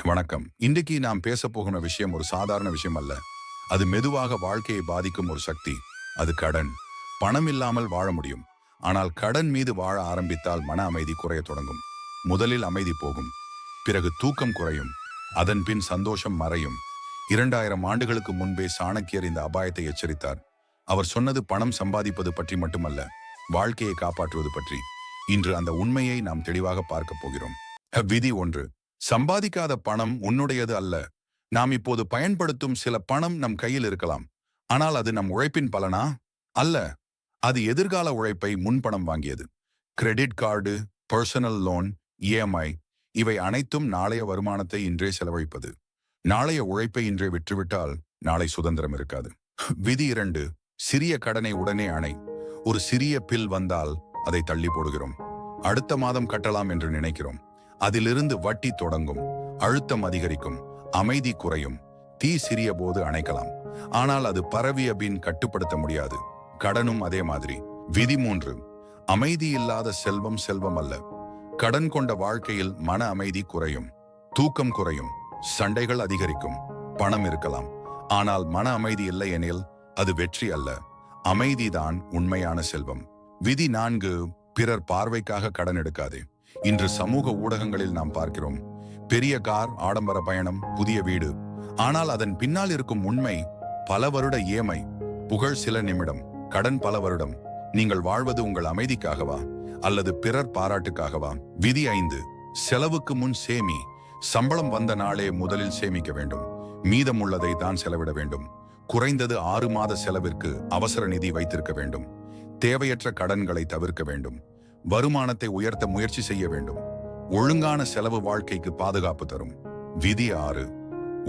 வணக்கம். இன்றைக்கு நாம் பேச போகிற விஷயம் ஒரு சாதாரண விஷயம் அல்ல. அது மெதுவாக வாழ்க்கையை பாதிக்கும் ஒரு சக்தி. அது கடன். பணம் இல்லாமல் வாழ முடியும். ஆனால் கடன் மீது வாழ ஆரம்பித்தால் மன அமைதி குறைய தொடங்கும். முதலில் அமைதி போகும், பிறகு தூக்கம் குறையும், அதன் பின் சந்தோஷம் மறையும். 2000 ஆண்டுகளுக்கு முன்பே சாணக்கியர் இந்த அபாயத்தை எச்சரித்தார். அவர் சொன்னது பணம் சம்பாதிப்பது பற்றி மட்டுமல்ல, வாழ்க்கையை காப்பாற்றுவது பற்றி. இன்று அந்த உண்மையை நாம் தெளிவாக பார்க்க போகிறோம். விதி 1. சம்பாதிக்காத பணம் உன்னுடையது அல்ல. நாம் இப்போது பயன்படுத்தும் சில பணம் நம் கையில் இருக்கலாம். ஆனால் அது நம் உழைப்பின் பலனா? அல்ல. அது எதிர்கால உழைப்பை முன்பணம் வாங்கியது. Credit card, personal loan, EMI இவை அனைத்தும் நாளைய வருமானத்தை இன்றே செலவழிப்பது. நாளைய உழைப்பை இன்றே விற்றுவிட்டால் நாளை சுதந்திரம் இருக்காது. விதி 2. சிறிய கடனை உடனே அணை. ஒரு சிறிய பில் வந்தால் அதை தள்ளி போடுகிறோம். அடுத்த மாதம் கட்டலாம் என்று நினைக்கிறோம். அதிலிருந்து வட்டி தொடங்கும், அழுத்தம் அதிகரிக்கும், அமைதி குறையும். தீ சிறிய போது அணைக்கலாம், ஆனால் அது பரவிய பின் கட்டுப்படுத்த முடியாது. கடனும் அதே மாதிரி. விதி 3. அமைதி இல்லாத செல்வம் செல்வம் அல்ல. கடன் கொண்ட வாழ்க்கையில் மன அமைதி குறையும், தூக்கம் குறையும், சண்டைகள் அதிகரிக்கும். பணம் இருக்கலாம், ஆனால் மன அமைதி இல்லை எனில் அது வெற்றி அல்ல. அமைதிதான் உண்மையான செல்வம். விதி 4. பிறர் பார்வைக்காக கடன் எடுக்காதே. இன்று சமூக ஊடகங்களில் நாம் பார்க்கிறோம், பெரிய கார், ஆடம்பர பயணம், புதிய வீடு. ஆனால் அதன் பின்னால் இருக்கும் உண்மை பல வருட EMI, புகழ் சில நிமிடம், கடன் பல வருடம். நீங்கள் வாழ்வது உங்கள் அமைதிக்காகவா அல்லது பிறர் பாராட்டுக்காகவா? விதி 5. செலவுக்கு முன் சேமி. சம்பளம் வந்த நாளே முதலில் சேமிக்க வேண்டும். மீதம் உள்ளதை தான் செலவிட வேண்டும். குறைந்தது 6 மாத செலவிற்கு அவசர நிதி வைத்திருக்க வேண்டும். தேவையற்ற கடன்களை தவிர்க்க வேண்டும். வருமானத்தை உயர்த்த முயற்சி செய்ய வேண்டும். ஒழுங்கான செலவு வாழ்க்கைக்கு பாதுகாப்பு தரும். விதி 6.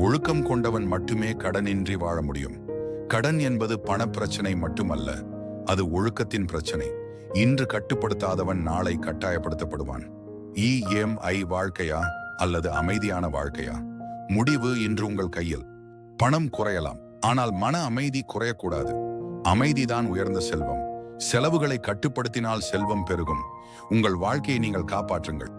ஒழுக்கம் கொண்டவன் மட்டுமே கடனின்றி வாழ முடியும். கடன் என்பது பண பிரச்சனை மட்டுமல்ல, அது ஒழுக்கத்தின் பிரச்சனை. இன்று கட்டுப்படுத்தாதவன் நாளை கட்டாயப்படுத்தப்படுவான். EMI வாழ்க்கையா அல்லது அமைதியான வாழ்க்கையா? முடிவு இன்று உங்கள் கையில். பணம் குறையலாம், ஆனால் மன அமைதி குறையக்கூடாது. அமைதிதான் உயர்ந்த செல்வம். செலவுகளை கட்டுப்படுத்தினால் செல்வம் பெருகும். உங்கள் வாழ்க்கையை நீங்கள் காப்பாற்றுங்கள்.